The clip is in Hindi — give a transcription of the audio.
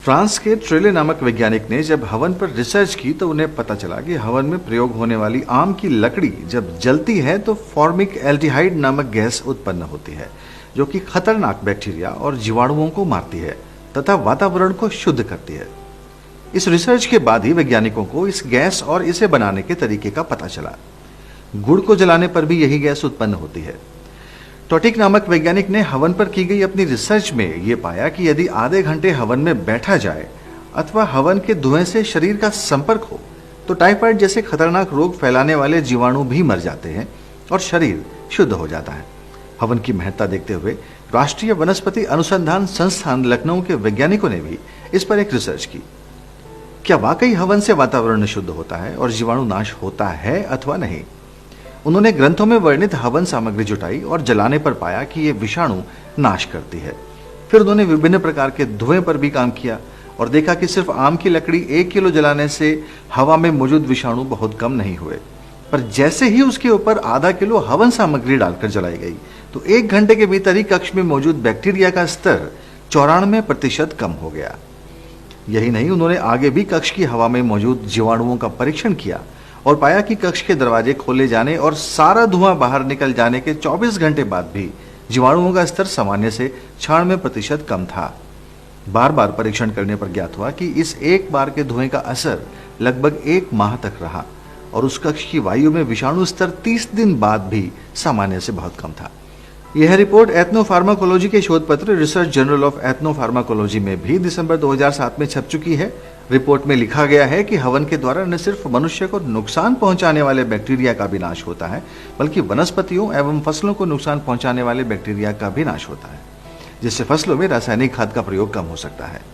फ्रांस के ट्रेले नामक वैज्ञानिक ने जब हवन पर रिसर्च की तो उन्हें पता चला कि हवन में प्रयोग होने वाली आम की लकड़ी जब जलती है तो फॉर्मिक एल्डिहाइड नामक गैस उत्पन्न होती है, जो कि खतरनाक बैक्टीरिया और जीवाणुओं को मारती है तथा वातावरण को शुद्ध करती है। इस रिसर्च के बाद ही वैज्ञानिकों को इस गैस और इसे बनाने के तरीके का पता चला। गुड़ को जलाने पर भी यही गैस उत्पन्न होती है। टोटिक नामक वैज्ञानिक ने हवन पर की गई अपनी रिसर्च में यह पाया कि यदि आधे घंटे हवन में बैठा जाए अथवा हवन के धुएं से शरीर का संपर्क हो तो टाइफाइड जैसे खतरनाक रोग फैलाने वाले जीवाणु भी मर जाते हैं और शरीर शुद्ध हो जाता है। हवन की महत्ता देखते हुए राष्ट्रीय वनस्पति अनुसंधान संस्थान लखनऊ के वैज्ञानिकों ने भी इस पर एक रिसर्च की। क्या वाकई हवन से वातावरण शुद्ध होता है और जीवाणु नाश होता है अथवा नहीं? उन्होंने ग्रंथों में वर्णित हवन सामग्री जुटाई और जलाने पर पाया कि ये विषाणु नाश करती है। फिर उन्होंने विभिन्न प्रकार के धुएं पर भी काम किया और देखा कि सिर्फ आम की लकड़ी 1 किलो जलाने से हवा में मौजूद विषाणु बहुत कम नहीं हुए, पर जैसे ही उसके ऊपर आधा किलो हवन सामग्री डालकर जलाई गई तो 1 घंटे के भीतर ही कक्ष में मौजूद बैक्टीरिया का स्तर 94% कम हो गया। यही नहीं, उन्होंने आगे भी कक्ष की हवा में मौजूद जीवाणुओं का परीक्षण किया और पाया कि कक्ष के दरवाजे खोले जाने और सारा धुआं बाहर निकल जाने के 24 घंटे बाद भी जीवाणुओं का स्तर सामान्य से 96% कम था। बार बार परीक्षण करने पर ज्ञात हुआ कि इस एक बार के धुएं का असर लगभग 1 माह तक रहा और उस कक्ष की वायु में विषाणु स्तर 30 दिन बाद भी सामान्य से बहुत कम था। यह रिपोर्ट एथनोफार्माकोलॉजी के शोध पत्र रिसर्च जर्नल ऑफ एथनोफार्माकोलॉजी में भी दिसंबर 2007 में छप चुकी है। रिपोर्ट में लिखा गया है कि हवन के द्वारा न सिर्फ मनुष्य को नुकसान पहुंचाने वाले बैक्टीरिया का भी नाश होता है, बल्कि वनस्पतियों एवं फसलों को नुकसान पहुंचाने वाले बैक्टीरिया का भी नाश होता है, जिससे फसलों में रासायनिक खाद का प्रयोग कम हो सकता है।